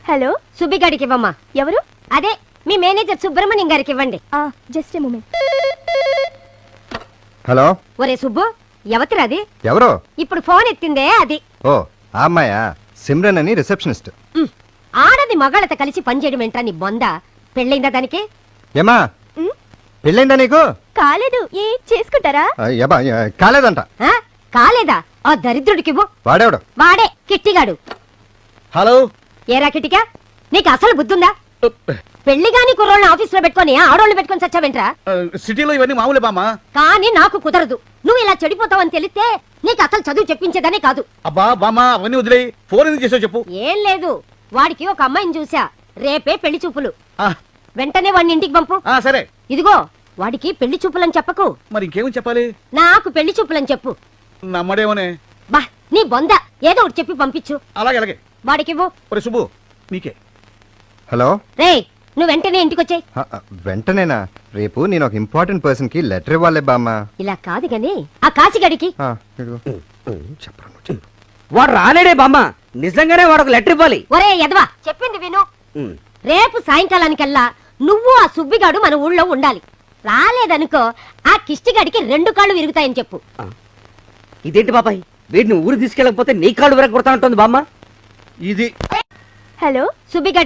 Hello, సుబ్బిగాడికి ఇవ్వమ్మా. ఎవరు? అదే మీ మేనేజర్ సుబ్రహ్మణ్యం గారికి ఇవ్వండి. Just a moment. హలో. ఒరే సుబ్బు, ఎవతిరా అది? ఎవరో ఇప్పుడు ఫోన్ ఎత్తిందే అది. ఓ ఆ అమ్మాయా? సిమ్రన్ అని రిసెప్షనిస్ట్. ఆడది మగాళ్ళతో కలిసి పనిచేయడం ఏంటా నీ బొంద? పెళ్ళైందా దానికి? ఏమా పెళ్ళైందా నీకు? కాలేదు. చేసుకుంటారా? కాలేదంట. కాలేదా? ఆ దరిద్రుడికివ్వు. వాడేవాడు? వాడే కిట్టిగాడు. హలో. ఏరా కిట్టిగా, నీకు అసలు బుద్ధుందా? పెళ్లి గాని కుర్రోళ్ళని ఆఫీస్ లో పెట్టుకొని ఆడోళ్ళు పెట్టుకొని చచ్చావేంట్రా? సిటీలో ఇవన్నీ మామూలే బామ్మ. కానీ నాకు కుదరదు. నువ్వు ఇలా చెడిపోతావని తెలిస్తే నీకు అసలు చదువు చెప్పించేదనే కాదు. అబ్బా బామ్మ, అవన్నీ వదిలేయి. ఫోన్ ఎందుకు చేసావు చెప్పు. ఏం లేదు, వాడికి ఒక అమ్మాయిని చూసా. రేపే పెళ్లి చూపులు. ఆ, వెంటనే వాడిని ఇంటికి పంపు. సరే. ఇదిగో, వాడికి పెళ్లి చూపులని చెప్పకు. మరి ఇంకేమని చెప్పాలి? నాకు పెళ్లి చూపులని చెప్పు. నమ్మడేమోనే. బా నీ బొంద, ఏదో ఒకటి చెప్పి పంపించు. అలాగే అలాగే. వాడికివ్వు. ఒరే సుబ్బు, నీకే. హలో. రే, నువ్వు వెంటనే ఇంటికొచ్చేయ్. వెంటనేనా? రేపు నేను ఒక ఇంపార్టెంట్ పర్సన్ కి లెటర్ ఇవ్వాలి బామ్మ. ఇలా కాదు గాని ఆ కాశీగడికి వాడు రాలేడే బామ్మ. నిజంగానే వాడు ఒక లెటర్ ఇవ్వాలి. ఒరే యదవా, చెప్పింది విను. రేపు సాయంకాలానికల్లా నువ్వు ఆ సుబ్బిగాడు మన ఊళ్ళో ఉండాలి. రాలేదనుకో ఆ కిష్టిగాడికి 2 కాళ్ళు విరుగుతాయని చెప్పు. ఇదేంటి బాబాయ్, వీడిని ఊరు తీసుకెళ్ళకపోతే నీ కాళ్ళు విరగొడతా ఉంటుంది బామ్మ. ఇది హలో, సుబ్బిగాడి